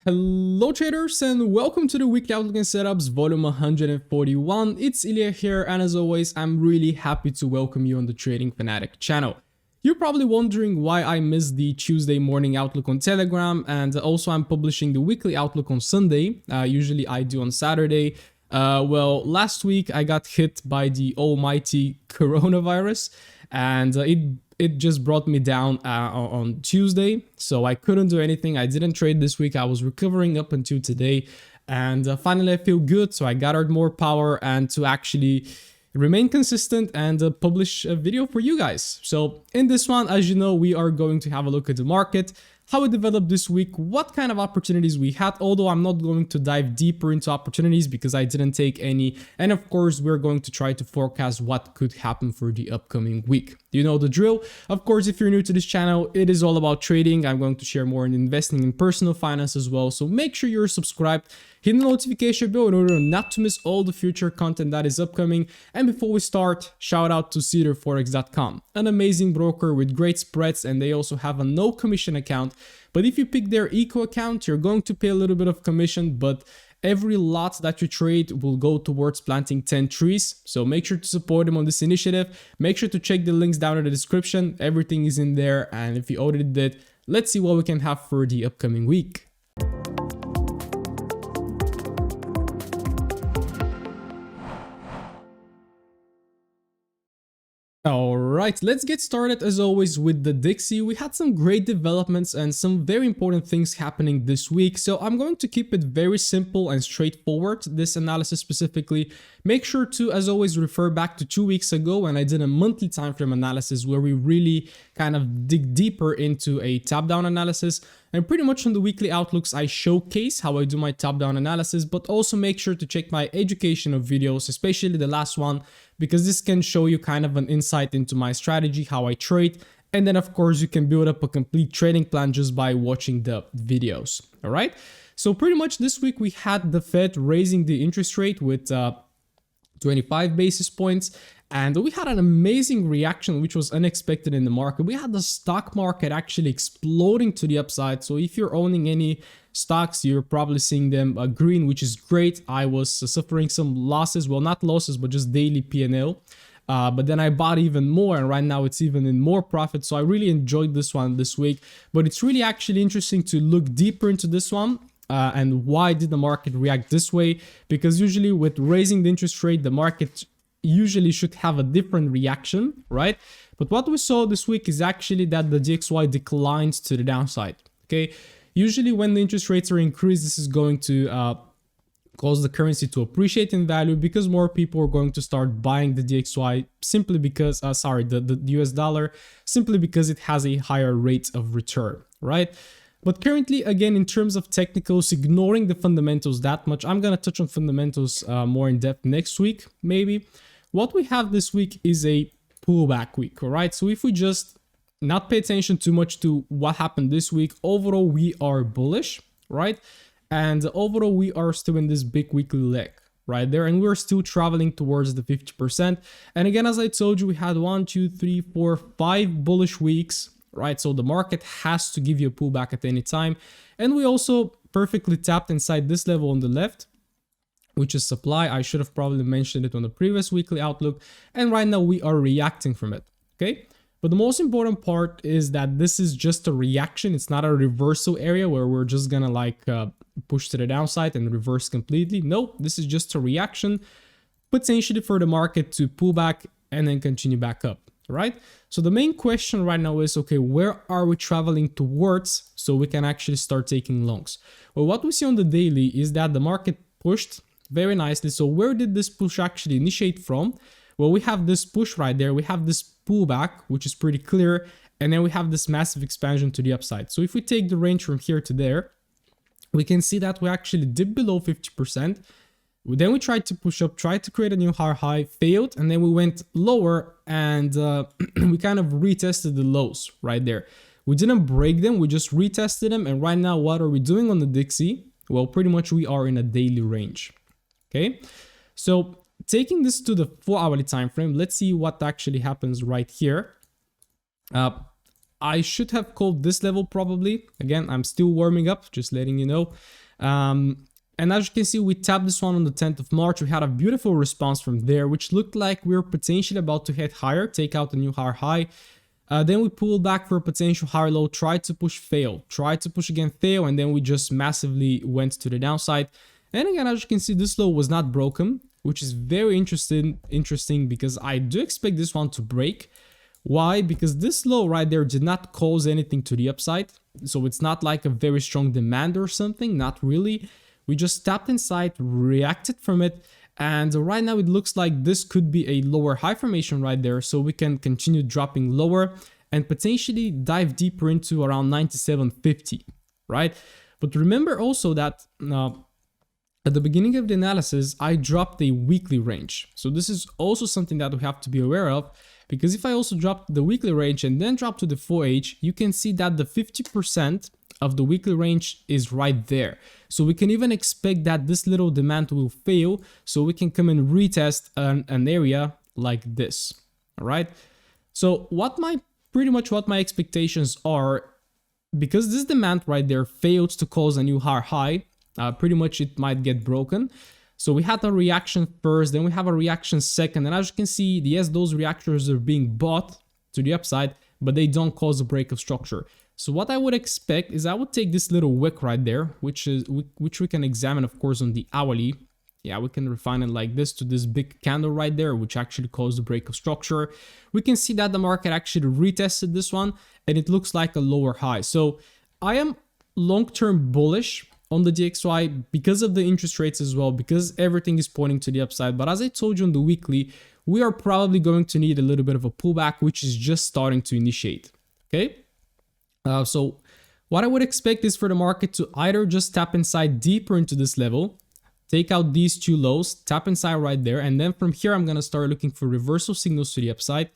Hello traders and welcome to the weekly outlook and setups volume 141. It's Iliya here, and as always I'm really happy to welcome you on the Trading Fanatic channel. You're probably wondering why I missed the Tuesday morning outlook on Telegram, and also I'm publishing the weekly outlook on Sunday. Usually I do on Saturday. Well, last week I got hit by the almighty coronavirus, and it just brought me down on Tuesday, so I couldn't do anything. I didn't trade this week. I was recovering up until today, and finally I feel good, so I gathered more power and to actually remain consistent and publish a video for you guys. So in this one, as you know, we are going to have a look at the market, how it developed this week, what kind of opportunities we had, although I'm not going to dive deeper into opportunities because I didn't take any, and of course we're going to try to forecast what could happen for the upcoming week. You know the drill. Of course, if you're new to this channel, it is all about trading. I'm going to share more in investing in personal finance as well, so make sure you're subscribed, hit the notification bell in order not to miss all the future content that is upcoming. And before we start, shout out to Forex.com, an amazing broker with great spreads, and they also have a no commission account. But if you pick their eco account, you're going to pay a little bit of commission, but every lot that you trade will go towards planting 10 trees. So make sure to support them on this initiative. Make sure to check the links down in the description. Everything is in there. And if you already did, let's see what we can have for the upcoming week. Alright, let's get started as always with the Dixie. We had some great developments and some very important things happening this week, so I'm going to keep it very simple and straightforward, this analysis specifically. Make sure to, as always, refer back to 2 weeks ago when I did a monthly time frame analysis where we really kind of dig deeper into a top-down analysis. And pretty much on the weekly outlooks, I showcase how I do my top-down analysis, but also make sure to check my educational videos, especially the last one, because this can show you kind of an insight into my strategy, how I trade. And then of course you can build up a complete trading plan just by watching the videos. All right. So pretty much this week we had the Fed raising the interest rate with 25 basis points. And we had an amazing reaction, which was unexpected in the market. We had the stock market actually exploding to the upside. So if you're owning any stocks, you're probably seeing them green, which is great. I was suffering some losses. Well, not losses, but just daily P&L. But then I bought even more, and right now it's even in more profit. So I really enjoyed this one this week. But it's really actually interesting to look deeper into this one. And why did the market react this way? Because usually with raising the interest rate, the market usually should have a different reaction, right? But what we saw this week is actually that the DXY declined to the downside. Okay, usually when the interest rates are increased, this is going to cause the currency to appreciate in value because more people are going to start buying the DXY simply because the US dollar, simply because it has a higher rate of return, right? But currently, again, in terms of technicals, ignoring the fundamentals that much, I'm going to touch on fundamentals more in depth next week, maybe. What we have this week is a pullback week, all right? So if we just not pay attention too much to what happened this week, overall, we are bullish, right? And overall, we are still in this big weekly leg right there, and we're still traveling towards the 50%. And again, as I told you, we had 1, 2, 3, 4, 5 bullish weeks, right? So the market has to give you a pullback at any time. And we also perfectly tapped inside this level on the left, which is supply. I should have probably mentioned it on the previous weekly outlook. And right now we are reacting from it, okay? But the most important part is that this is just a reaction. It's not a reversal area where we're just gonna like push to the downside and reverse completely. No, this is just a reaction, potentially for the market to pull back and then continue back up, right? So the main question right now is, okay, where are we traveling towards so we can actually start taking longs? Well, what we see on the daily is that the market pushed very nicely. So where did this push actually initiate from? Well, we have this push right there. We have this pullback, which is pretty clear. And then we have this massive expansion to the upside. So if we take the range from here to there, we can see that we actually dipped below 50%. Then we tried to push up, tried to create a new high, failed. And then we went lower and we kind of retested the lows right there. We didn't break them. We just retested them. And right now, what are we doing on the Dixie? Well, pretty much we are in a daily range. Okay, so taking this to the 4 hourly time frame, let's see what actually happens right here. I should have called this level probably. Again, I'm still warming up, just letting you know. And as you can see, we tapped this one on the 10th of March. We had a beautiful response from there, which looked like we were potentially about to hit higher, take out a new higher high. Then we pulled back for a potential higher low, tried to push, fail, tried to push again, fail, and then we just massively went to the downside. And again, as you can see, this low was not broken, which is very interesting because I do expect this one to break. Why? Because this low right there did not cause anything to the upside. So it's not like a very strong demand or something, not really. We just tapped inside, reacted from it, and right now it looks like this could be a lower high formation right there, so we can continue dropping lower and potentially dive deeper into around 97.50, right? But remember also that at the beginning of the analysis, I dropped a weekly range. So this is also something that we have to be aware of, because if I also drop the weekly range and then drop to the 4H, you can see that the 50% of the weekly range is right there. So we can even expect that this little demand will fail, so we can come and retest an area like this. All right. So pretty much what my expectations are, because this demand right there failed to cause a new higher high, pretty much it might get broken. So we had a reaction first, then we have a reaction second, and as you can see, yes, those reactions are being bought to the upside, but they don't cause a break of structure. So what I would expect is I would take this little wick right there, which we can examine, of course, on the hourly. Yeah, we can refine it like this to this big candle right there, which actually caused a break of structure. We can see that the market actually retested this one, and it looks like a lower high. So I am long-term bullish on the DXY because of the interest rates as well, because everything is pointing to the upside. But as I told you on the weekly, we are probably going to need a little bit of a pullback, which is just starting to initiate. Okay. So what I would expect is for the market to either just tap inside deeper into this level, take out these two lows, tap inside right there, and then from here I'm going to start looking for reversal signals to the upside,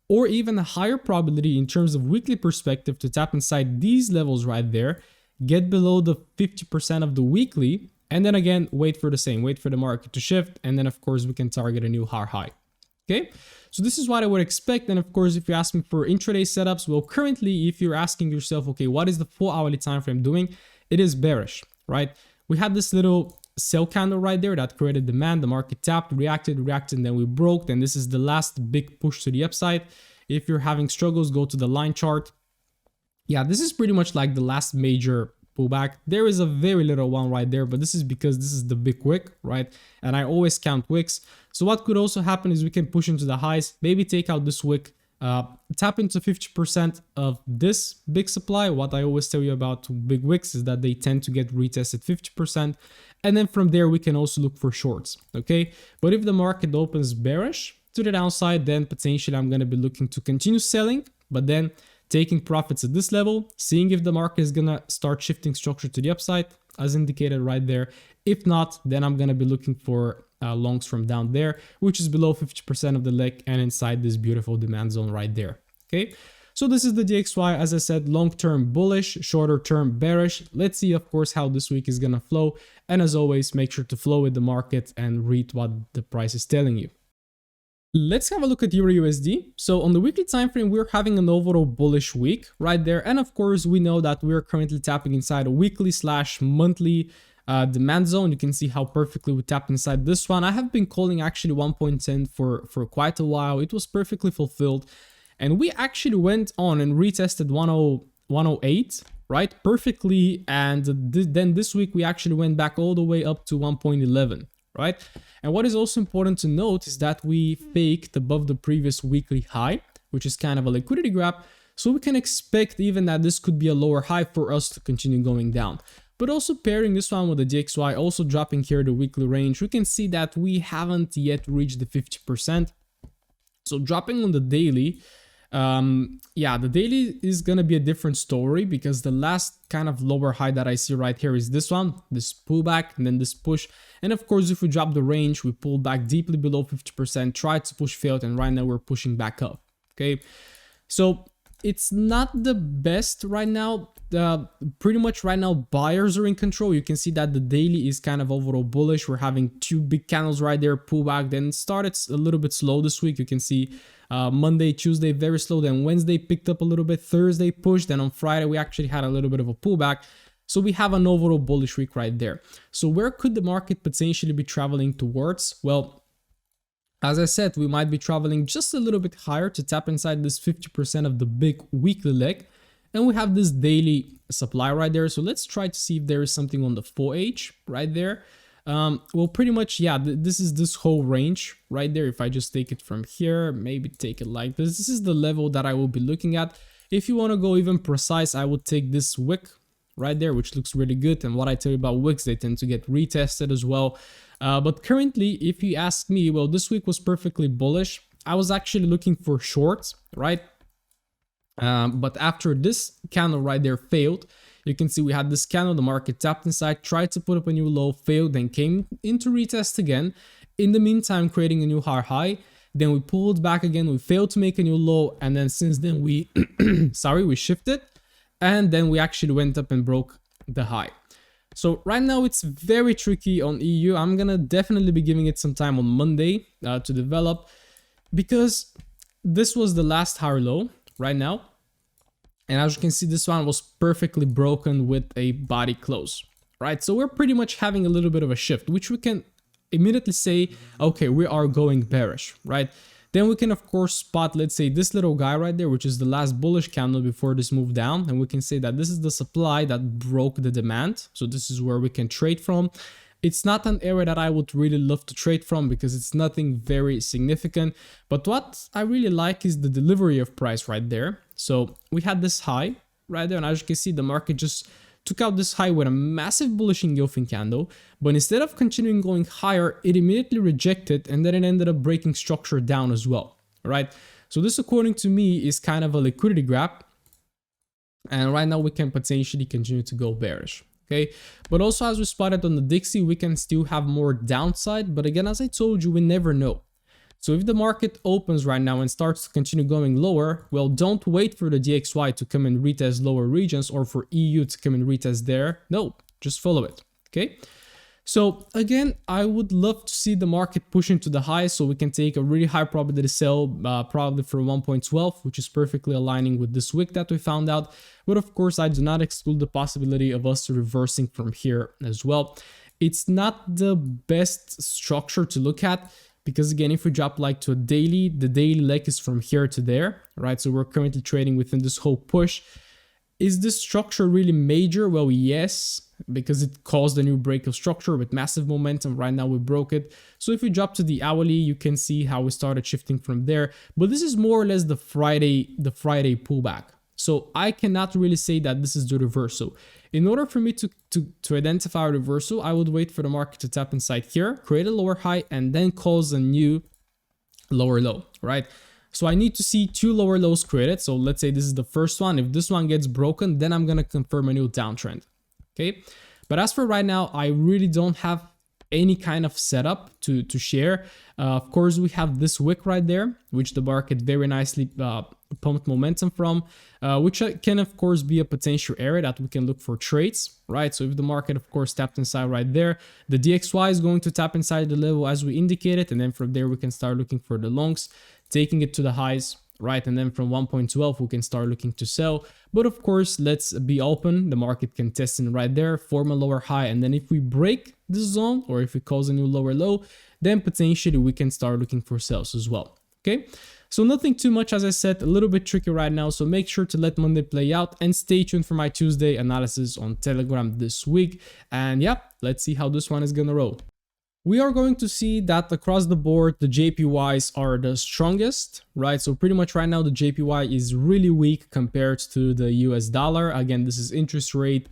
or even a higher probability in terms of weekly perspective to tap inside these levels right there, get below the 50% of the weekly, and then again wait for the same, wait for the market to shift, and then of course we can target a new higher high. Okay, so this is what I would expect. And of course, if you ask me for intraday setups, well, currently, if you're asking yourself, okay, what is the 4-hourly time frame doing? It is bearish, right? We had this little sell candle right there that created demand. The market tapped, reacted, and then we broke. Then this is the last big push to the upside. If you're having struggles, go to the line chart. Yeah, this is pretty much like the last major pullback. There is a very little one right there, but this is because this is the big wick, right? And I always count wicks. So what could also happen is we can push into the highs, maybe take out this wick, tap into 50% of this big supply. What I always tell you about big wicks is that they tend to get retested 50%. And then from there, we can also look for shorts, okay? But if the market opens bearish to the downside, then potentially I'm going to be looking to continue selling, but then taking profits at this level, seeing if the market is going to start shifting structure to the upside, as indicated right there. If not, then I'm going to be looking for longs from down there, which is below 50% of the leg and inside this beautiful demand zone right there. Okay, so this is the DXY. As I said, long-term bullish, shorter-term bearish. Let's see, of course, how this week is going to flow. And as always, make sure to flow with the market and read what the price is telling you. Let's have a look at Euro USD. So on the weekly time frame, we're having an overall bullish week right there. And of course, we know that we're currently tapping inside a weekly / monthly demand zone. You can see how perfectly we tapped inside this one. I have been calling actually 1.10 for quite a while. It was perfectly fulfilled. And we actually went on and retested 108, right? Perfectly. And then this week, we actually went back all the way up to 1.11. Right? And what is also important to note is that we faked above the previous weekly high, which is kind of a liquidity grab. So we can expect even that this could be a lower high for us to continue going down. But also pairing this one with the DXY, also dropping here the weekly range, we can see that we haven't yet reached the 50%. So dropping on the daily, yeah, the daily is gonna be a different story because the last kind of lower high that I see right here is this one, this pullback, and then this push. And of course, if we drop the range, we pull back deeply below 50%, tried to push, failed, and right now we're pushing back up. Okay, so it's not the best right now. Pretty much right now, buyers are in control. You can see that the daily is kind of overall bullish. We're having two big candles right there, pullback, then started a little bit slow this week. You can see Monday, Tuesday, very slow. Then Wednesday picked up a little bit. Thursday pushed. Then on Friday, we actually had a little bit of a pullback. So we have an overall bullish week right there. So where could the market potentially be traveling towards? Well, as I said, we might be traveling just a little bit higher to tap inside this 50% of the big weekly leg. And we have this daily supply right there. So let's try to see if there is something on the 4H right there. Well, pretty much, yeah, this is this whole range right there. If I just take it from here, maybe take it like this. This is the level that I will be looking at. If you want to go even precise, I would take this wick right there, which looks really good. And what I tell you about wicks, they tend to get retested as well. But currently, if you ask me, well, this week was perfectly bullish. I was actually looking for shorts, right? But after this candle right there failed, you can see we had this candle, the market tapped inside, tried to put up a new low, failed, then came into retest again. In the meantime, creating a new higher high. Then we pulled back again, we failed to make a new low, and then since then we, we shifted, and then we actually went up and broke the high. So right now it's very tricky on EU. I'm gonna definitely be giving it some time on Monday to develop, because this was the last higher low right now. And as you can see, this one was perfectly broken with a body close, right? So we're pretty much having a little bit of a shift, which we can immediately say, okay, we are going bearish, right? Then we can, of course, spot, let's say, this little guy right there, which is the last bullish candle before this move down. And we can say that this is the supply that broke the demand. So this is where we can trade from. It's not an area that I would really love to trade from because it's nothing very significant. But what I really like is the delivery of price right there. So we had this high right there. And as you can see, the market just took out this high with a massive bullish engulfing candle. But instead of continuing going higher, it immediately rejected. And then it ended up breaking structure down as well, right? So this, according to me, is kind of a liquidity grab. And right now we can potentially continue to go bearish. Okay, but also as we spotted on the Dixie, we can still have more downside. But again, as I told you, we never know. So if the market opens right now and starts to continue going lower, well, don't wait for the DXY to come and retest lower regions or for EU to come and retest there. No, just follow it. Okay. So again, I would love to see the market push into the highs so we can take a really high probability sell, probably for 1.12, which is perfectly aligning with this wick that we found out. But of course, I do not exclude the possibility of us reversing from here as well. It's not the best structure to look at because again, if we drop like to a daily, the daily leg is from here to there, right? So we're currently trading within this whole push. Is this structure really major? Well, yes, because it caused a new break of structure with massive momentum. Right now we broke it. So if we drop to the hourly, you can see how we started shifting from there. But this is more or less the Friday pullback. So I cannot really say that this is the reversal. In order for me to identify a reversal, I would wait for the market to tap inside here, create a lower high, and then cause a new lower low, right? So I need to see two lower lows created. So let's say this is the first one. If this one gets broken, then I'm going to confirm a new downtrend. Okay. But as for right now, I really don't have any kind of setup to share. Of course, we have this wick right there, which the market very nicely pumped momentum from, which can of course be a potential area that we can look for trades, right? So if the market of course tapped inside right there, the DXY is going to tap inside the level as we indicated, and then from there we can start looking for the longs, taking it to the highs, right? And then from 1.12 we can start looking to sell. But of course, let's be open. The market can test in right there, form a lower high, and then if we break this zone or if we cause a new lower low, then potentially we can start looking for sales as well. Okay, so nothing too much, as I said, a little bit tricky right now. So make sure to let Monday play out and stay tuned for my Tuesday analysis on Telegram this week. And yeah, let's see how this one is gonna roll. We are going to see that across the board, the JPYs are the strongest, right? So pretty much right now, the JPY is really weak compared to the US dollar. Again, this is interest rate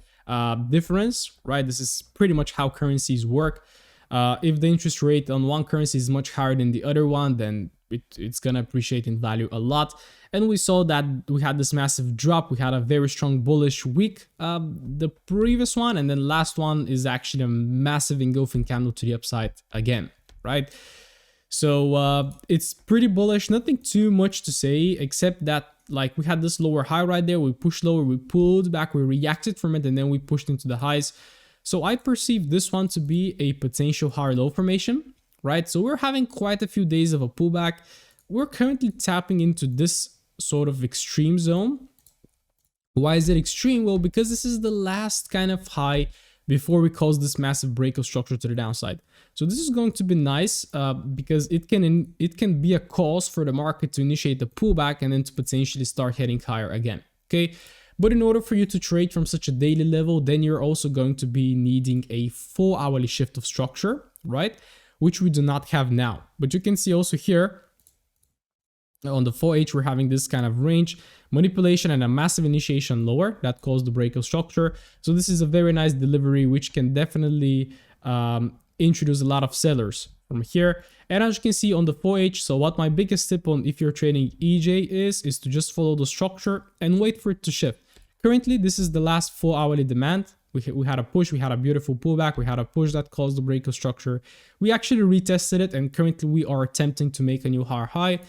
difference, right? This is pretty much how currencies work. If the interest rate on one currency is much higher than the other one, then it's gonna appreciate in value a lot. And we saw that we had this massive drop. We had a very strong bullish week, the previous one, and then last one is actually a massive engulfing candle to the upside again, right? So it's pretty bullish. Nothing too much to say except that like we had this lower high right there. We pushed lower, we pulled back, we reacted from it, and then we pushed into the highs. So I perceive this one to be a potential higher low formation, right? So we're having quite a few days of a pullback. we're currently tapping into this sort of extreme zone. Why is it extreme? Well, because this is the last kind of high before we cause this massive break of structure to the downside. So this is going to be nice because it can be a cause for the market to initiate the pullback and then to potentially start heading higher again. Okay, but in order for you to trade from such a daily level, then you're also going to be needing a full hourly shift of structure, right? Which we do not have now. But you can see also here on the 4H, we're having this kind of range manipulation and a massive initiation lower that caused the break of structure. So this is a very nice delivery, which can definitely introduce a lot of sellers from here. And as you can see on the 4H, so what my biggest tip on if you're trading EJ is to just follow the structure and wait for it to shift. Currently, this is the last full hourly demand. We had a push, we had a beautiful pullback, we had a push that caused the break of structure. We actually retested it, and currently we are attempting to make a new higher high.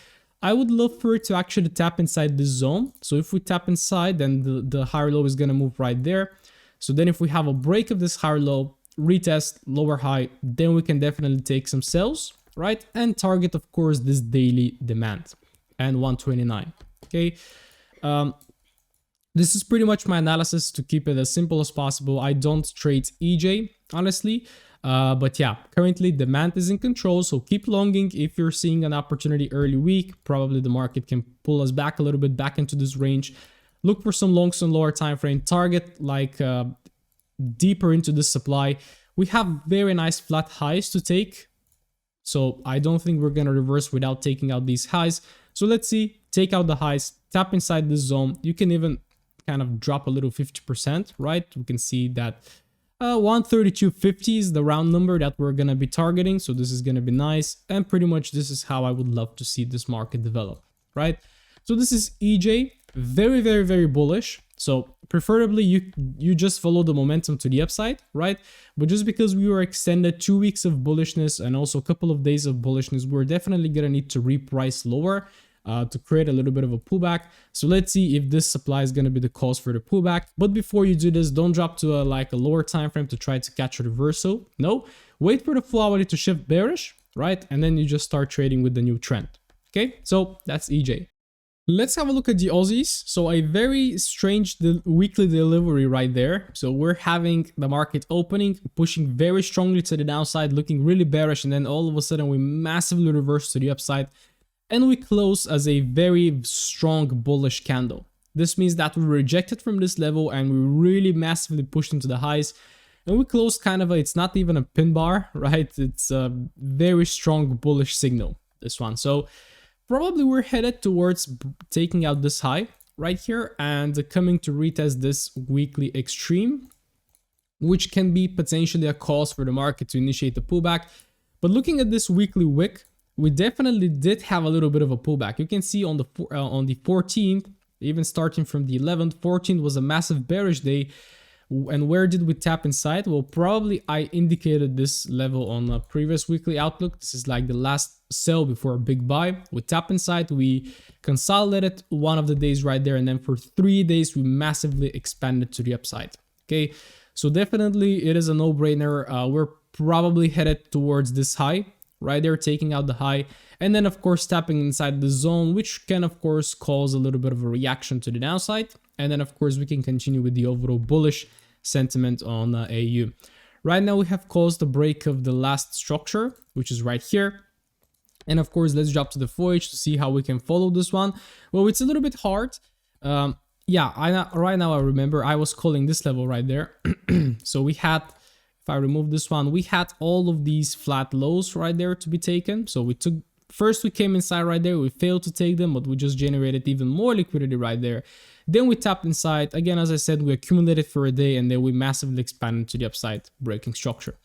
I would love for it to actually tap inside this zone. So if we tap inside, then the higher low is going to move right there. So then if we have a break of this higher low, retest, lower high, then we can definitely take some sells, right? And target, of course, this daily demand and 129, okay? This is pretty much my analysis to keep it as simple as possible. I don't trade EJ, honestly. But yeah, currently demand is in control, so keep longing if you're seeing an opportunity early week. Probably the market can pull us back a little bit back into this range. Look for some longs on lower time frame. Target like deeper into this supply. We have very nice flat highs to take, so I don't think we're gonna reverse without taking out these highs. So let's see, take out the highs, tap inside this zone. You can even kind of drop a little 50%, right? We can see that 132.50 is the round number that we're gonna be targeting, so this is gonna be nice, and pretty much this is how I would love to see this market develop, right? So this is EJ, very, very, very bullish. So preferably you just follow the momentum to the upside, right? But just because we were extended 2 weeks of bullishness and also a couple of days of bullishness, we're definitely gonna need to reprice lower to create a little bit of a pullback. So let's see if this supply is going to be the cause for the pullback. But before you do this, don't drop to like a lower time frame to try to catch a reversal. No, wait for the full hourly to shift bearish, right? And then you just start trading with the new trend. Okay, so that's EJ. Let's have a look at the Aussies. So a very strange weekly delivery right there. So we're having the market opening, pushing very strongly to the downside, looking really bearish, and then all of a sudden we massively reverse to the upside. And we close as a very strong bullish candle. This means that we rejected from this level and we really massively pushed into the highs. And we closed kind of it's not even a pin bar, right? It's a very strong bullish signal, this one. So probably we're headed towards taking out this high right here and coming to retest this weekly extreme, which can be potentially a cause for the market to initiate the pullback. But looking at this weekly wick, we definitely did have a little bit of a pullback. You can see on the 14th, even starting from the 11th, 14th was a massive bearish day. And where did we tap inside? Well, probably I indicated this level on a previous weekly outlook. This is like the last sell before a big buy. We tap inside, we consolidated one of the days right there. And then for 3 days, we massively expanded to the upside. Okay, so definitely it is a no-brainer. We're probably headed towards this high right there, taking out the high, and then of course tapping inside the zone, which can of course cause a little bit of a reaction to the downside. And then of course we can continue with the overall bullish sentiment on AU. Right now we have caused the break of the last structure, which is right here. And of course let's drop to the 4H to see how we can follow this one. Well, it's a little bit hard. Yeah, right now I remember I was calling this level right there. So we had, if I remove this one, we had all of these flat lows right there to be taken. So we took, first we came inside right there, we failed to take them, but we just generated even more liquidity right there. Then we tapped inside. Again, as I said, we accumulated for a day and then we massively expanded to the upside, breaking structure.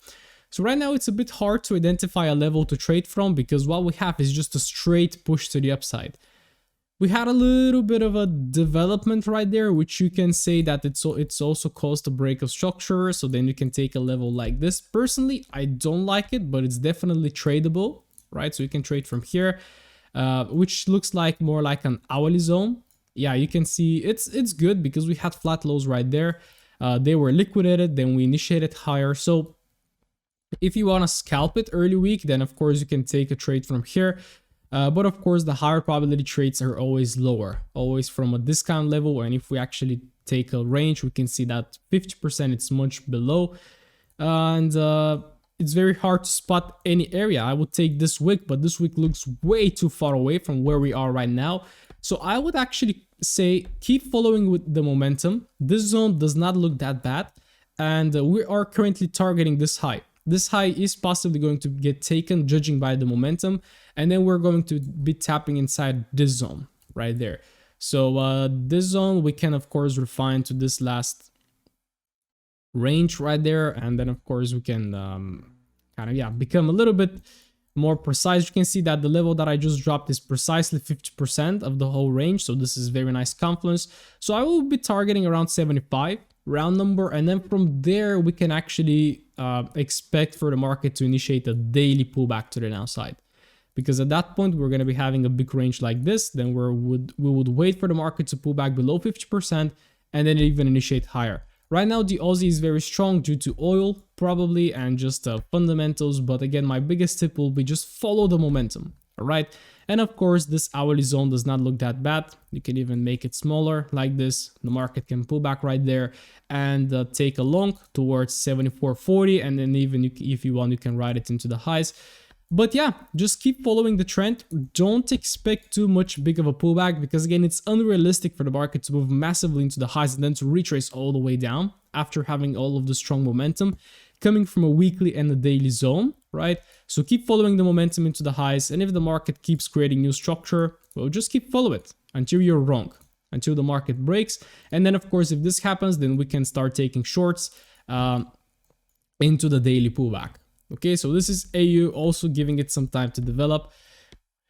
So right now it's a bit hard to identify a level to trade from because what we have is just a straight push to the upside. We had a little bit of a development right there, which you can say that it's also caused a break of structure. So then you can take a level like this. Personally, I don't like it, but it's definitely tradable, right? So you can trade from here, which looks like more like an hourly zone. Yeah, you can see it's good because we had flat lows right there. They were liquidated, then we initiated higher. So if you want to scalp it early week, then of course you can take a trade from here. But of course, the higher probability trades are always lower, always from a discount level. And if we actually take a range, we can see that 50% it's much below. And it's very hard to spot any area. I would take this wick, but this wick looks way too far away from where we are right now. So I would actually say keep following with the momentum. This zone does not look that bad. And we are currently targeting this high. This high is possibly going to get taken judging by the momentum. And then we're going to be tapping inside this zone right there. So this zone we can of course refine to this last range right there. And then of course we can kind of become a little bit more precise. You can see that the level that I just dropped is precisely 50% of the whole range. So this is very nice confluence. So I will be targeting around 75 round number. And then from there, we can actually expect for the market to initiate a daily pullback to the downside. Because at that point, we're going to be having a big range like this. Then we would wait for the market to pull back below 50% and then even initiate higher. Right now, the Aussie is very strong due to oil, probably, and just fundamentals. But again, my biggest tip will be just follow the momentum, all right? And of course, this hourly zone does not look that bad. You can even make it smaller like this. The market can pull back right there and take a long towards 74.40. And then even if you want, you can ride it into the highs. But yeah, just keep following the trend. Don't expect too much big of a pullback because again, it's unrealistic for the market to move massively into the highs and then to retrace all the way down after having all of the strong momentum coming from a weekly and a daily zone, right? So keep following the momentum into the highs. And if the market keeps creating new structure, well, just keep follow it until you're wrong, until the market breaks. And then of course, if this happens, then we can start taking shorts into the daily pullback. Okay, so this is AU also giving it some time to develop.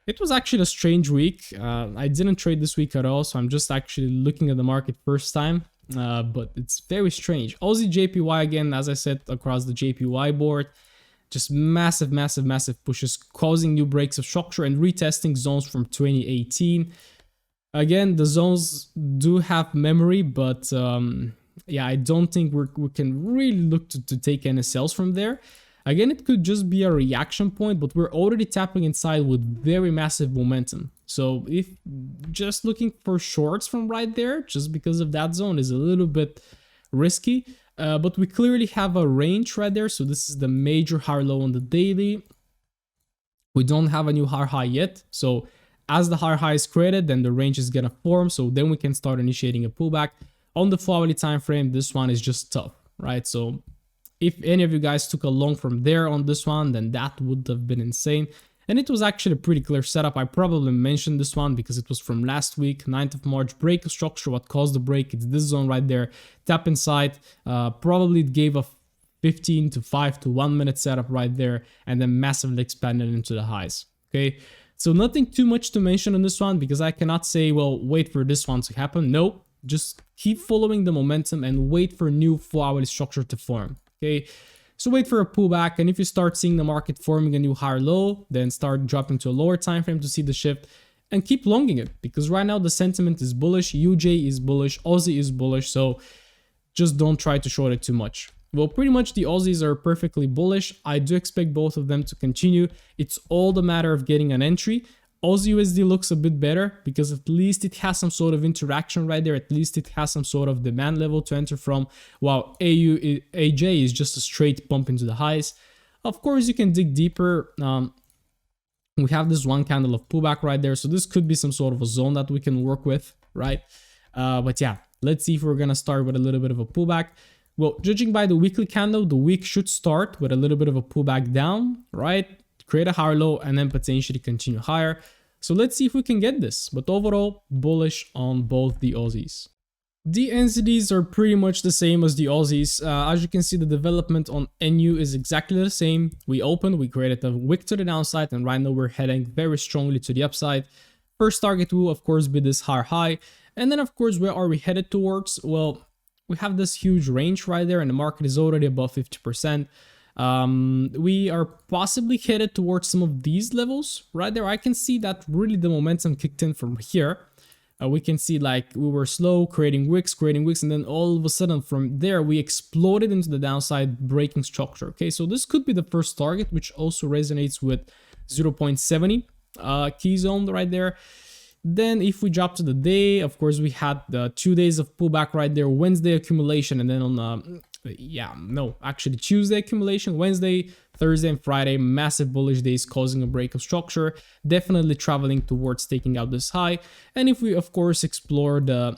It was actually a strange week. I didn't trade this week at all, so I'm just actually looking at the market first time. But it's very strange. Aussie JPY again, as I said, across the JPY board. Just massive pushes, causing new breaks of structure and retesting zones from 2018. Again, the zones do have memory, but yeah, I don't think we can really look to take any sales from there. Again, it could just be a reaction point, but we're already tapping inside with very massive momentum. So if just looking for shorts from right there, just because of that zone is a little bit risky. But we clearly have a range right there. So this is the major higher low on the daily. We don't have a new higher high yet. So as the higher high is created, then the range is going to form. So then we can start initiating a pullback. On the 4-hourly time frame, this one is just tough, right? So if any of you guys took a long from there on this one, then that would have been insane. And it was actually a pretty clear setup. I probably mentioned this one because it was from last week, 9th of March, break of structure. What caused the break? It's this zone right there. Tap inside. Probably it gave a 15 to 5 to 1 minute setup right there and then massively expanded into the highs. Okay, so nothing too much to mention on this one because I cannot say, well, wait for this one to happen. No, just keep following the momentum and wait for new 4-hourly structure to form. Okay, so wait for a pullback, and if you start seeing the market forming a new higher low, then start dropping to a lower time frame to see the shift and keep longing it because right now the sentiment is bullish, UJ is bullish, Aussie is bullish, so just don't try to short it too much. Well, pretty much the Aussies are perfectly bullish. I do expect both of them to continue. It's all the matter of getting an entry. Aussie USD looks a bit better because at least it has some sort of interaction right there. At least it has some sort of demand level to enter from, while AJ is just a straight pump into the highs. Of course, you can dig deeper. We have this one candle of pullback right there. So this could be some sort of a zone that we can work with, right? But yeah, let's see if we're going to start with a little bit of a pullback. Well, judging by the weekly candle, the week should start with a little bit of a pullback down, right? Create a higher low and then potentially continue higher. So let's see if we can get this. But overall, bullish on both the Aussies. The NZDs are pretty much the same as the Aussies. As you can see, the development on NU is exactly the same. We opened, we created a wick to the downside, and right now we're heading very strongly to the upside. First target will, of course, be this higher high. And then, of course, where are we headed towards? Well, we have this huge range right there, and the market is already above 50%. We are possibly headed towards some of these levels right there. I can see that really the momentum kicked in from here. We can see like we were slow creating wicks, and then all of a sudden from there we exploded into the downside breaking structure. Okay, so this could be the first target, which also resonates with 0.70. key zone right there. Then if we drop to the day, of course, we had the 2 days of pullback right there, Wednesday accumulation, and then on actually Tuesday accumulation, Wednesday, Thursday, and Friday, massive bullish days causing a break of structure, definitely traveling towards taking out this high. And if we, of course, explore the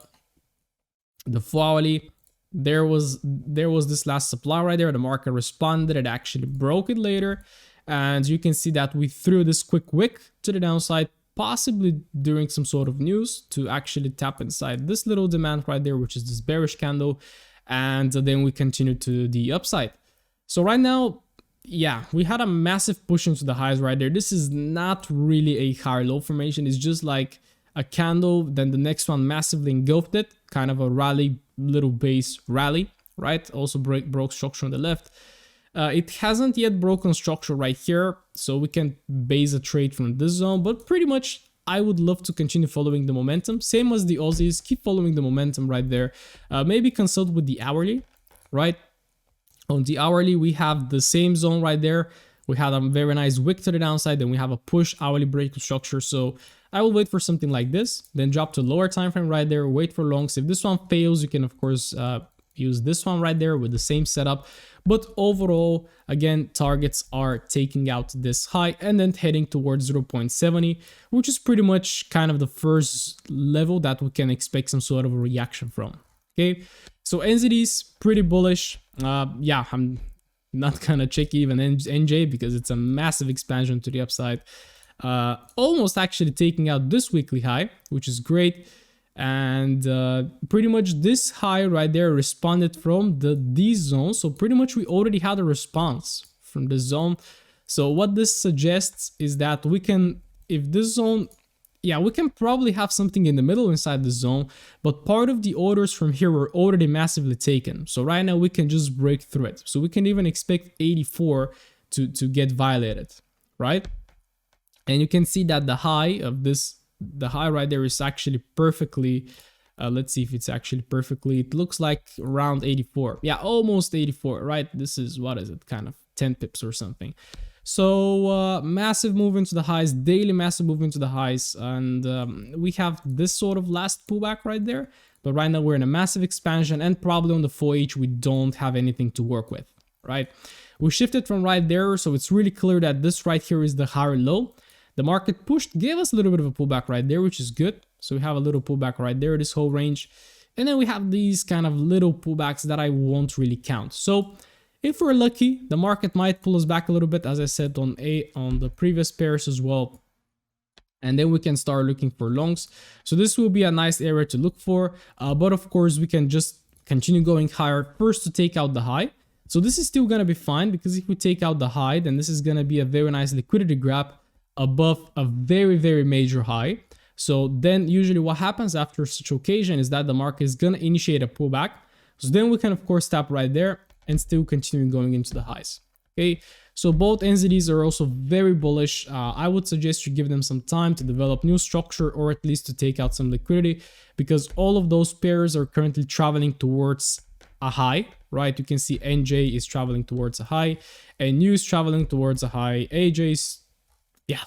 4-hourly, there was this last supply right there. The market responded, it actually broke it later, and you can see that we threw this quick wick to the downside, possibly during some sort of news, to actually tap inside this little demand right there, which is this bearish candle, and then we continue to the upside. So right now, yeah, we had a massive push into the highs right there. This is not really a higher low formation, it's just like a candle, then the next one massively engulfed it, kind of a rally, little base rally, right? Also broke structure on the left. It hasn't yet broken structure right here, so we can base a trade from this zone, but pretty much I would love to continue following the momentum. Same as the Aussies, keep following the momentum right there. Maybe consult with the hourly, right? On the hourly, we have the same zone right there. We had a very nice wick to the downside, then we have a push hourly break of structure. So I will wait for something like this, then drop to lower time frame right there, wait for longs. If this one fails, you can of course use this one right there with the same setup. But overall, again, targets are taking out this high and then heading towards 0.70, which is pretty much kind of the first level that we can expect some sort of a reaction from. Okay, so NZD's pretty bullish. Yeah, I'm not gonna check even NJ because it's a massive expansion to the upside. Almost actually taking out this weekly high, which is great. And pretty much this high right there responded from the D zone. So pretty much we already had a response from the zone. So what this suggests is that we can, if this zone, yeah, we can probably have something in the middle inside the zone, but part of the orders from here were already massively taken. So right now we can just break through it. So we can even expect 84 to get violated, right? And you can see that the high of this, the high right there is actually perfectly, let's see if it's actually perfectly, it looks like around 84. Yeah, almost 84, right? This is, what is it, kind of 10 pips or something. So massive move into the highs, daily massive move into the highs, and we have this sort of last pullback right there. But right now we're in a massive expansion, and probably on the 4H we don't have anything to work with, right? We shifted from right there, so it's really clear that this right here is the higher low. The market pushed, gave us a little bit of a pullback right there, which is good. So we have a little pullback right there, this whole range. And then we have these kind of little pullbacks that I won't really count. So if we're lucky, the market might pull us back a little bit, as I said on the previous pairs as well. And then we can start looking for longs. So this will be a nice area to look for. But of course, we can just continue going higher first to take out the high. So this is still going to be fine, because if we take out the high, then this is going to be a very nice liquidity grab above a very, very major high. So then usually what happens after such occasion is that the market is going to initiate a pullback. So then we can of course stop right there and still continue going into the highs. Okay, so both NZDs are also very bullish. I would suggest you give them some time to develop new structure, or at least to take out some liquidity, because all of those pairs are currently traveling towards a high, right? You can see NJ is traveling towards a high, and NU is traveling towards a high, AJ's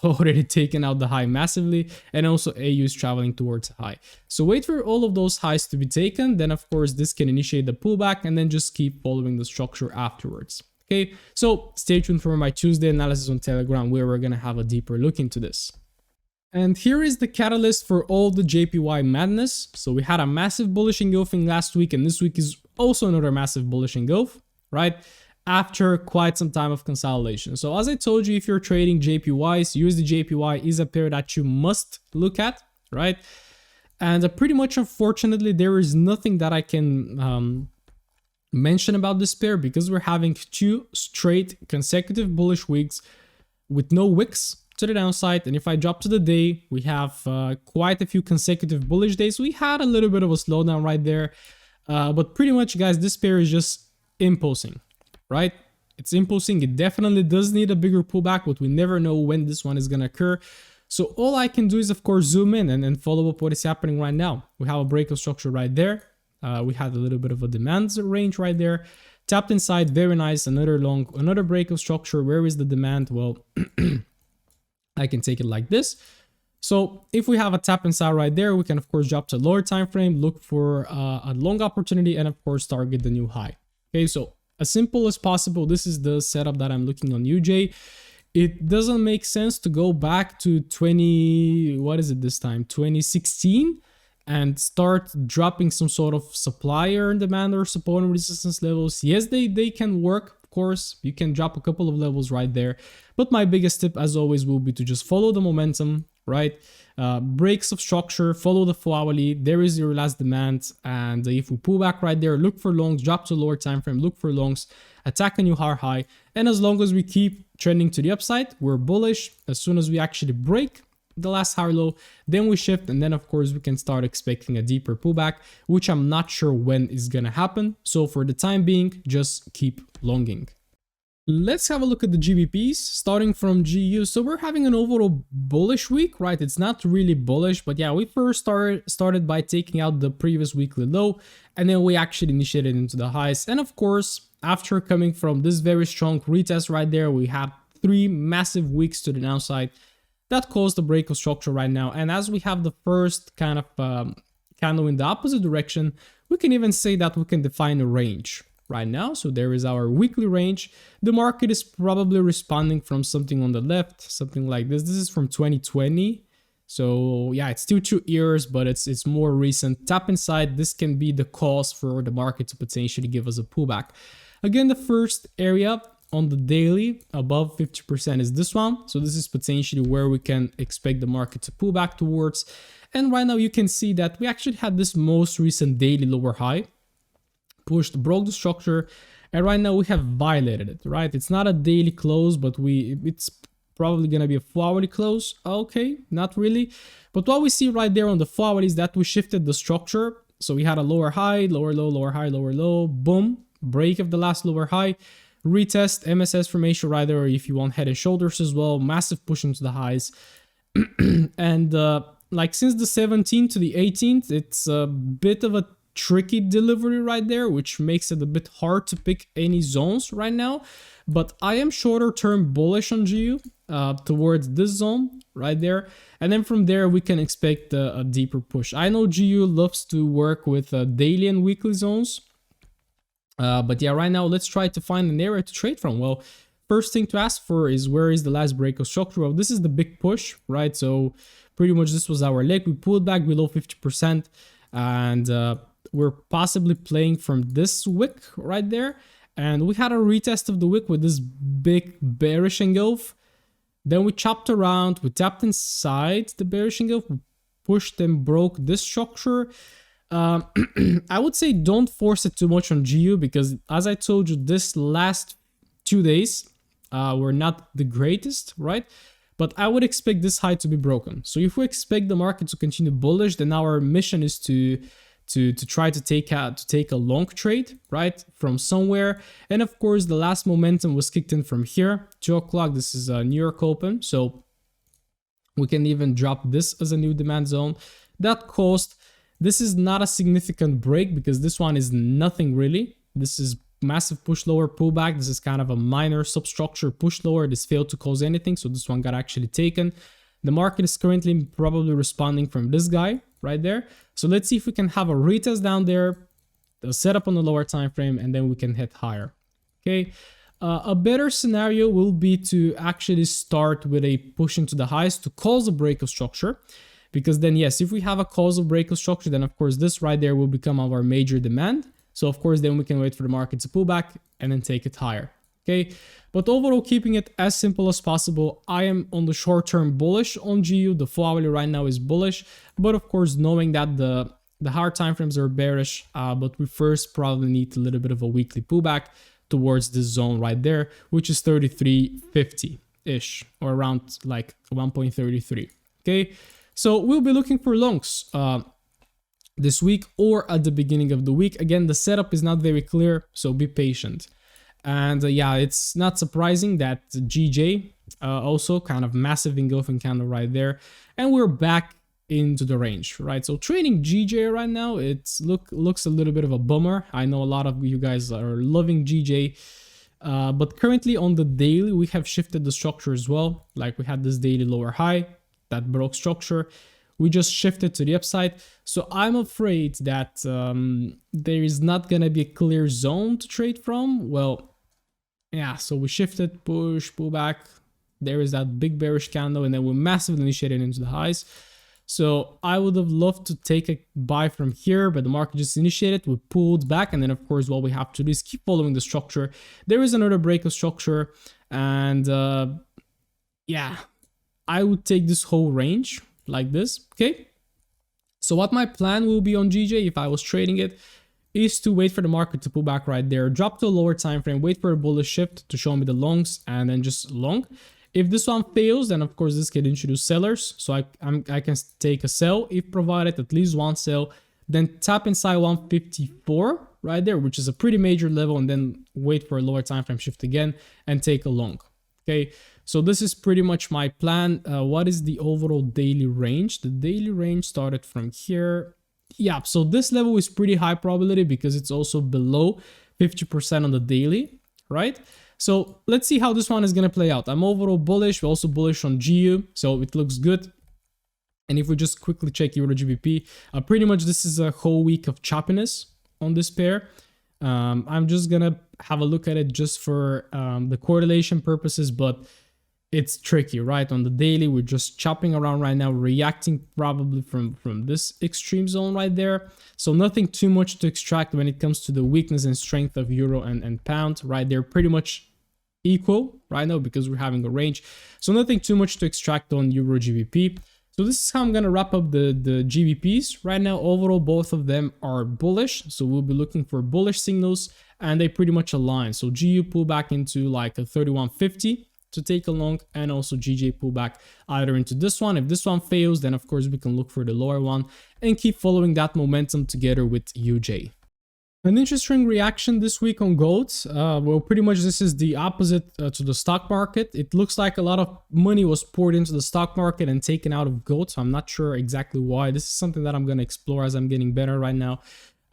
already taken out the high massively, and also AU is traveling towards a high. So wait for all of those highs to be taken, then of course this can initiate the pullback, and then just keep following the structure afterwards. Okay, so stay tuned for my Tuesday analysis on Telegram, where we're gonna have a deeper look into this. And here is the catalyst for all the JPY madness. So we had a massive bullish engulfing last week, and this week is also another massive bullish engulf, right? After quite some time of consolidation. So as I told you, if you're trading JPYs, USD JPY is a pair that you must look at, right? And pretty much, unfortunately, there is nothing that I can mention about this pair, because we're having 2 straight consecutive bullish weeks with no wicks to the downside. And if I drop to the day, we have quite a few consecutive bullish days. We had a little bit of a slowdown right there, but pretty much, guys, this pair is just impulsing. Right? It's impulsing. It definitely does need a bigger pullback, but we never know when this one is going to occur. So all I can do is, of course, zoom in and follow up what is happening right now. We have a break of structure right there. We had a little bit of a demand range right there. Tapped inside, very nice. Another long, another break of structure. Where is the demand? Well, I can take it like this. So if we have a tap inside right there, we can of course drop to lower time frame, look for a long opportunity, and of course target the new high. Okay, so as simple as possible, this is the setup that I'm looking on UJ. It doesn't make sense to go back to 2016 and start dropping some sort of supplier demand or support and resistance levels. Yes, they can work. Of course, you can drop a couple of levels right there. But my biggest tip, as always, will be to just follow the momentum, right? Breaks of structure, follow the 4-hourly. There is your last demand. And if we pull back right there, look for longs, drop to lower time frame, look for longs, attack a new high. And as long as we keep trending to the upside, we're bullish. As soon as we actually break the last higher low, then we shift, and then of course we can start expecting a deeper pullback, which I'm not sure when is gonna happen. So for the time being, just keep longing. Let's have a look at the GBPs, starting from GU. So we're having an overall bullish week, right? It's not really bullish, but yeah, we first started by taking out the previous weekly low, and then we actually initiated into the highs. And of course, after coming from this very strong retest right there, we had 3 massive weeks to the downside. That caused the break of structure right now. And as we have the first kind of candle in the opposite direction, we can even say that we can define a range right now. So there is our weekly range. The market is probably responding from something on the left, something like this. This is from 2020. So yeah, it's still 2 years, but it's more recent. Tap inside, this can be the cause for the market to potentially give us a pullback. Again, the first area on the daily above 50% is this one. So this is potentially where we can expect the market to pull back towards. And right now you can see that we actually had this most recent daily lower high, pushed, broke the structure, and right now we have violated it, right? It's not a daily close, but it's probably gonna be a 4-hourly close. Okay, not really. But what we see right there on the 4-hourly is that we shifted the structure. So we had a lower high, lower low, lower high, lower low, boom, break of the last lower high, retest, MSS formation right there, or if you want head and shoulders as well, massive push into the highs. And like since the 17th to the 18th, it's a bit of a tricky delivery right there, which makes it a bit hard to pick any zones right now. But I am shorter term bullish on GU towards this zone right there. And then from there, we can expect a deeper push. I know GU loves to work with daily and weekly zones. But yeah, right now, let's try to find an area to trade from. Well, first thing to ask for is where is the last break of structure? Well, this is the big push, right? So pretty much this was our leg. We pulled back below 50%, and we're possibly playing from this wick right there. And we had a retest of the wick with this big bearish engulf. Then we chopped around, we tapped inside the bearish engulf, we pushed and broke this structure. I would say don't force it too much on GU, because as I told you, this last 2 days were not the greatest, right? But I would expect this high to be broken. So if we expect the market to continue bullish, then our mission is to try to take a long trade, right, from somewhere. And of course, the last momentum was kicked in from here, 2 o'clock. This is a New York Open, so we can even drop this as a new demand zone. That caused. This is not a significant break because this one is nothing really. This is massive push lower pullback. This is kind of a minor substructure push lower. This failed to cause anything, so this one got actually taken. The market is currently probably responding from this guy right there. So let's see if we can have a retest down there, a setup on the lower time frame, and then we can hit higher. Okay. A better scenario will be to actually start with a push into the highs to cause a break of structure. Because then, yes, if we have a causal break of structure, then of course this right there will become our major demand. So of course, then we can wait for the market to pull back and then take it higher. Okay. But overall, keeping it as simple as possible, I am on the short term bullish on GU. The 4-hourly right now is bullish. But of course, knowing that the higher time frames are bearish, but we first probably need a little bit of a weekly pullback towards this zone right there, which is 33.50-ish, or around like 1.33. Okay. So we'll be looking for longs this week or at the beginning of the week. Again, the setup is not very clear, so be patient. And yeah, it's not surprising that GJ also kind of massive engulfing candle right there. And we're back into the range, right? So trading GJ right now, it looks a little bit of a bummer. I know a lot of you guys are loving GJ. But currently on the daily, we have shifted the structure as well. Like we had this daily lower high that broke structure. We just shifted to the upside. So I'm afraid that there is not going to be a clear zone to trade from. Well, yeah, so we shifted, push, pull back. There is that big bearish candle, and then we massively initiated into the highs. So I would have loved to take a buy from here, but the market just initiated, we pulled back, and then of course what we have to do is keep following the structure. There is another break of structure, and yeah, I would take this whole range like this, okay? So what my plan will be on GJ if I was trading it is to wait for the market to pull back right there, drop to a lower time frame, wait for a bullish shift to show me the longs, and then just long. If this one fails, then of course this can introduce sellers. So I can take a sell if provided, at least one sell, then tap inside 154 right there, which is a pretty major level, and then wait for a lower time frame shift again and take a long. Okay, so this is pretty much my plan. What is the overall daily range? The daily range started from here. Yeah, so this level is pretty high probability because it's also below 50% on the daily, right? So let's see how this one is going to play out. I'm overall bullish. We're also bullish on GU, so it looks good. And if we just quickly check Euro GBP, pretty much this is a whole week of choppiness on this pair. I'm just going to have a look at it just for the correlation purposes, but it's tricky, right? On the daily, we're just chopping around right now, reacting probably from this extreme zone right there. So nothing too much to extract when it comes to the weakness and strength of euro and pound, right? They're pretty much equal right now because we're having a range. So nothing too much to extract on Euro GBP. So this is how I'm going to wrap up the GBPs. Right now, overall, both of them are bullish. So we'll be looking for bullish signals, and they pretty much align. So GU pull back into like a 3150 to take a long, and also GJ pull back either into this one. If this one fails, then of course we can look for the lower one and keep following that momentum together with UJ. An interesting reaction this week on gold. Well, pretty much this is the opposite to the stock market. It looks like a lot of money was poured into the stock market and taken out of gold. So I'm not sure exactly why. This is something that I'm going to explore as I'm getting better right now.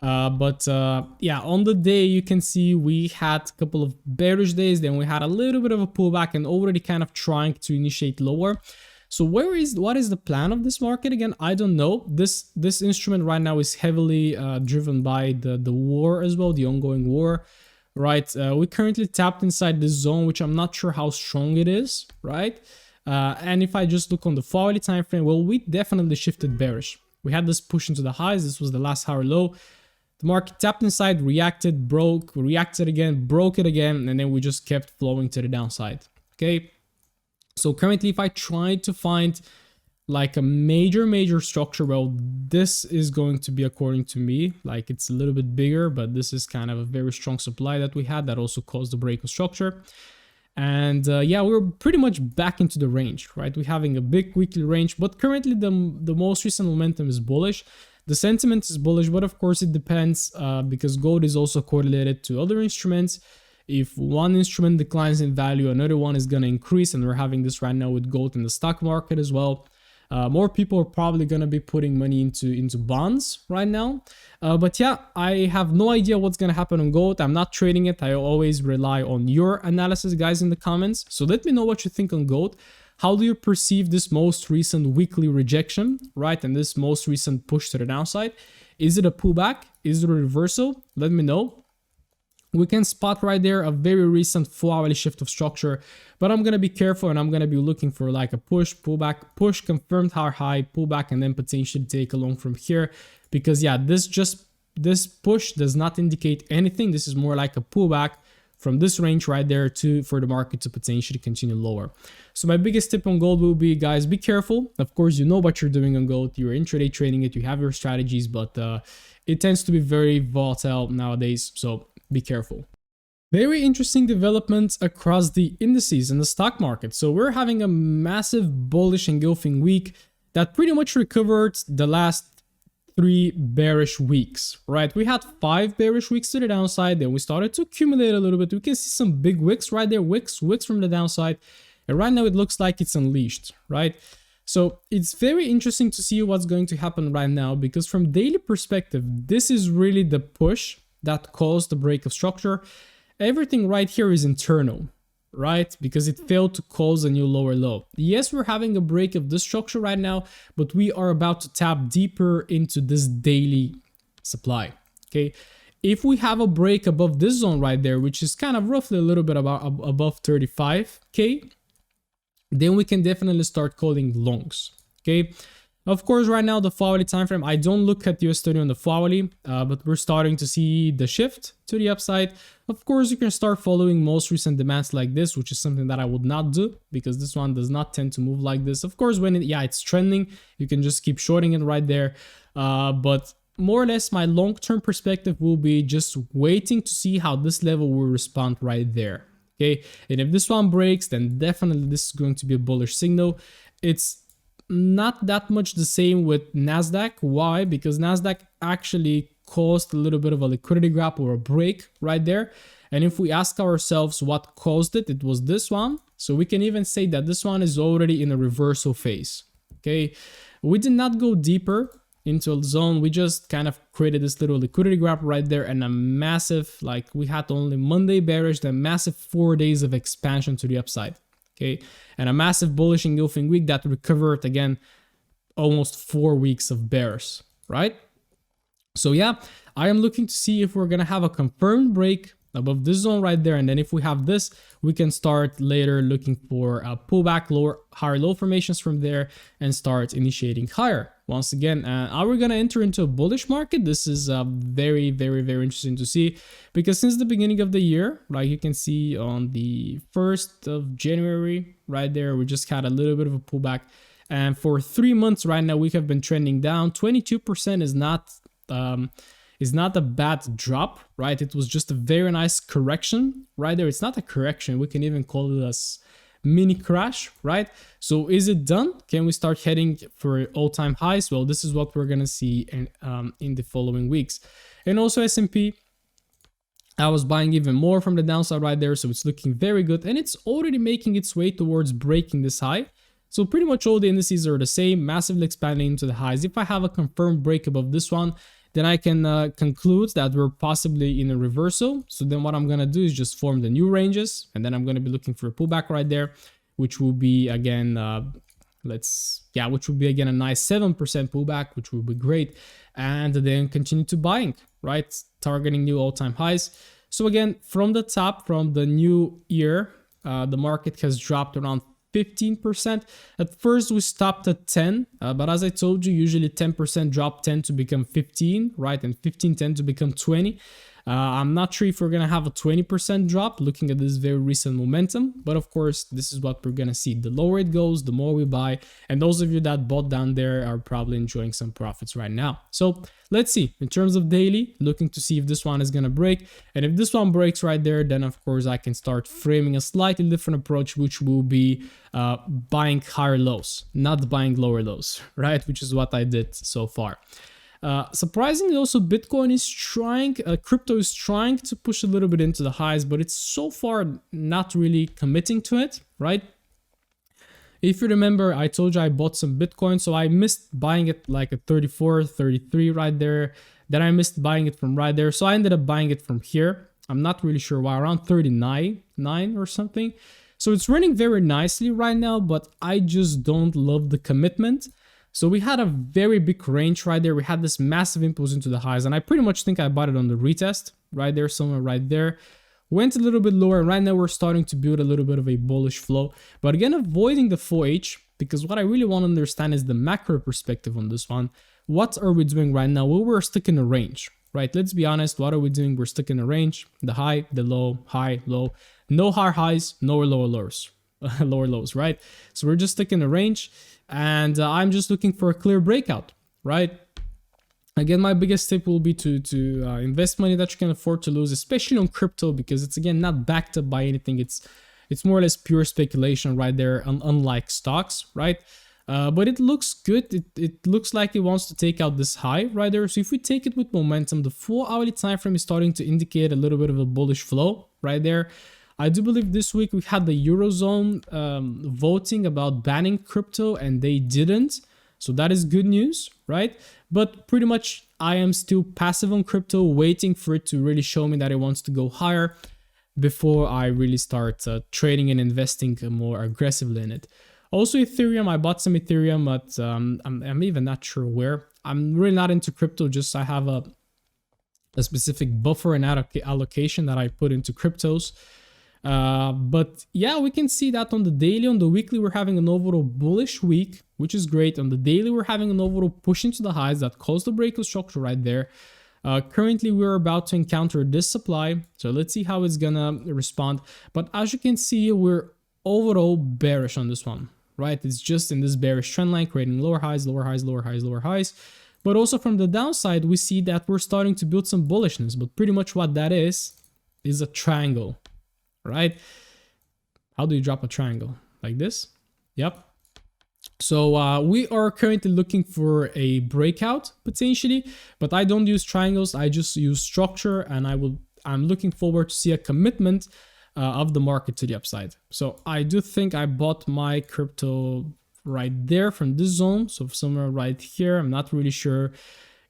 Yeah, on the day you can see we had a couple of bearish days, then we had a little bit of a pullback and already kind of trying to initiate lower. So what is the plan of this market? Again, I don't know. This instrument right now is heavily driven by the war as well, the ongoing war, right? We currently tapped inside this zone, which I'm not sure how strong it is, right? And if I just look on the 4-hourly time frame, well, we definitely shifted bearish. We had this push into the highs. This was the last hour low. The market tapped inside, reacted, broke, reacted again, broke it again, and then we just kept flowing to the downside. Okay. So currently, if I try to find like a major structure, well, this is going to be, according to me, like it's a little bit bigger, but this is kind of a very strong supply that we had that also caused the break of structure. And yeah, we're pretty much back into the range, right? We're having a big weekly range, but currently the most recent momentum is bullish. The sentiment is bullish, but of course it depends because gold is also correlated to other instruments. If one instrument declines in value, another one is going to increase, and we're having this right now with gold in the stock market as well. More people are probably going to be putting money into bonds right now. But yeah, I have no idea what's going to happen on gold. I'm not trading it. I always rely on your analysis, guys, in the comments. So let me know what you think on gold. How do you perceive this most recent weekly rejection, right? And this most recent push to the downside? Is it a pullback? Is it a reversal? Let me know. We can spot right there a very recent 4-hourly shift of structure, but I'm going to be careful and I'm going to be looking for like a push, pullback, push, confirmed high, pullback, and then potentially take a long from here. Because yeah, this push does not indicate anything. This is more like a pullback from this range right there for the market to potentially continue lower. So my biggest tip on gold will be, guys, be careful. Of course, you know what you're doing on gold. You're intraday trading it. You have your strategies, but it tends to be very volatile nowadays. So be careful. Very interesting developments across the indices in the stock market. So we're having a massive bullish engulfing week that pretty much recovered the last 3 bearish weeks, right? We had 5 bearish weeks to the downside, then we started to accumulate a little bit. We can see some big wicks right there, wicks from the downside, and right now it looks like it's unleashed, right? So it's very interesting to see what's going to happen right now, because from daily perspective, this is really the push that caused the break of structure. everything right here is internal, right? Because it failed to close a new lower low. Yes, we're having a break of this structure right now, but we are about to tap deeper into this daily supply, okay? If we have a break above this zone right there, which is kind of roughly a little bit above 35K, then we can definitely start calling longs, okay? Of course, right now, the 4-hourly time frame, I don't look at USD on the 4-hourly, but we're starting to see the shift to the upside. Of course, you can start following most recent demands like this, which is something that I would not do because this one does not tend to move like this. Of course, when it's trending, you can just keep shorting it right there. But more or less, my long-term perspective will be just waiting to see how this level will respond right there. Okay, and if this one breaks, then definitely this is going to be a bullish signal. It's not that much the same with Nasdaq. Why? Because Nasdaq actually caused a little bit of a liquidity gap or a break right there. And if we ask ourselves what caused it, it was this one. So we can even say that this one is already in a reversal phase. Okay, we did not go deeper into a zone. We just kind of created this little liquidity gap right there and a massive, like we had only Monday bearish, then massive 4 days of expansion to the upside. Okay, and a massive bullish engulfing week that recovered again almost 4 weeks of bears, right? So yeah, I am looking to see if we're gonna have a confirmed break above this zone right there, and then if we have this, we can start later looking for a pullback, higher low formations from there and start initiating higher. Once again, are we gonna enter into a bullish market? This is very, very, very interesting to see, because since the beginning of the year, like you can see on the 1st of January right there, we just had a little bit of a pullback, and for 3 months right now we have been trending down. 22% is not a bad drop, right? It was just a very nice correction right there. It's not a correction, we can even call it a mini crash, right? So is it done? Can we start heading for all-time highs? Well, this is what we're gonna see in the following weeks. And also S&P, I was buying even more from the downside right there, so it's looking very good, and it's already making its way towards breaking this high. So pretty much all the indices are the same, massively expanding into the highs. If I have a confirmed break above this one, then I can conclude that we're possibly in a reversal. So then what I'm gonna do is just form the new ranges, and then I'm gonna be looking for a pullback right there, which will be again, which will be again a nice 7% pullback, which will be great, and then continue to buying, right? Targeting new all-time highs. So again, from the top, from the new year, the market has dropped around 15%. At first we stopped at 10, but as I told you, usually 10% drop tend to become 15, right? And 15 tend to become 20. I'm not sure if we're gonna have a 20% drop looking at this very recent momentum, but of course this is what we're gonna see. The lower it goes, the more we buy, and those of you that bought down there are probably enjoying some profits right now. So let's see, in terms of daily, looking to see if this one is gonna break, and if this one breaks right there, then of course I can start framing a slightly different approach, which will be buying higher lows, not buying lower lows, right? Which is what I did so far. Surprisingly, also Bitcoin is crypto is trying to push a little bit into the highs, but it's so far not really committing to it, right? If you remember, I told you I bought some Bitcoin, so I missed buying it like at 34, 33 right there. Then I missed buying it from right there, so I ended up buying it from here. I'm not really sure why, around 39 or something. So it's running very nicely right now, but I just don't love the commitment. So we had a very big range right there. We had this massive impulse into the highs, and I pretty much think I bought it on the retest right there, somewhere right there. Went a little bit lower, and right now we're starting to build a little bit of a bullish flow. But again, avoiding the 4H, because what I really want to understand is the macro perspective on this one. What are we doing right now? Well, we're stuck in a range, right? Let's be honest. What are we doing? We're stuck in a range. The high, the low, high, low. No higher highs, no lower lows, lower lows, right? So we're just stuck in a range. And I'm just looking for a clear breakout, right? Again, my biggest tip will be to invest money that you can afford to lose, especially on crypto, because it's again not backed up by anything. It's more or less pure speculation right there, unlike stocks, right? But it looks good. It looks like it wants to take out this high right there. So if we take it with momentum, the 4-hourly time frame is starting to indicate a little bit of a bullish flow right there. I do believe this week we had the Eurozone voting about banning crypto, and they didn't. So that is good news, right? But pretty much I am still passive on crypto, waiting for it to really show me that it wants to go higher. before I really start trading and investing more aggressively in it. Also Ethereum, I bought some Ethereum, but I'm even not sure where. I'm really not into crypto, just I have a specific buffer and allocation that I put into cryptos. But yeah, we can see that on the daily. On the weekly, we're having an overall bullish week, which is great. On the daily, we're having an overall push into the highs that caused the breakout structure right there. Currently, we're about to encounter this supply, so let's see how it's gonna respond. But as you can see, we're overall bearish on this one, right? It's just in this bearish trend line, creating lower highs, lower highs, lower highs, lower highs. But also from the downside, we see that we're starting to build some bullishness. But pretty much what that is a triangle, right? How do you drop a triangle? Like this? Yep. So we are currently looking for a breakout potentially, but I don't use triangles. I just use structure, and I'm looking forward to see a commitment of the market to the upside. So I do think I bought my crypto right there from this zone, so somewhere right here. I'm not really sure.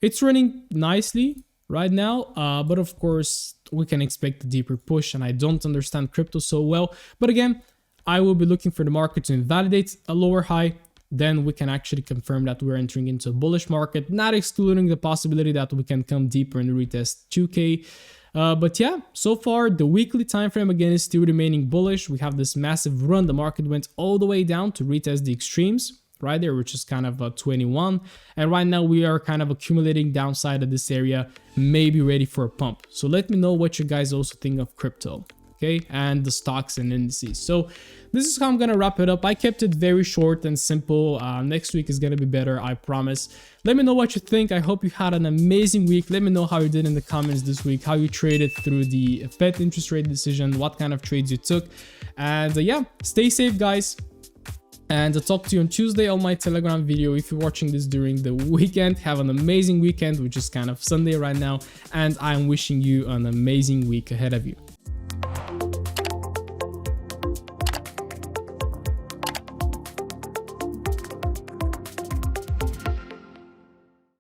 It's running nicely right now, but of course we can expect a deeper push, and I don't understand crypto so well. But again, I will be looking for the market to invalidate a lower high. Then we can actually confirm that we're entering into a bullish market, not excluding the possibility that we can come deeper and retest 2K. But yeah, so far the weekly time frame again is still remaining bullish. We have this massive run. The market went all the way down to retest the extremes right there, which is kind of 21. And right now we are kind of accumulating downside of this area, maybe ready for a pump. So let me know what you guys also think of crypto. Okay, and the stocks and indices. So this is how I'm gonna wrap it up. I kept it very short and simple. Next week is gonna be better, I promise. Let me know what you think. I hope you had an amazing week. Let me know how you did in the comments this week, how you traded through the Fed interest rate decision, what kind of trades you took. And yeah, stay safe, guys. And I'll talk to you on Tuesday on my Telegram video. If you're watching this during the weekend, have an amazing weekend, which is kind of Sunday right now. And I'm wishing you an amazing week ahead of you.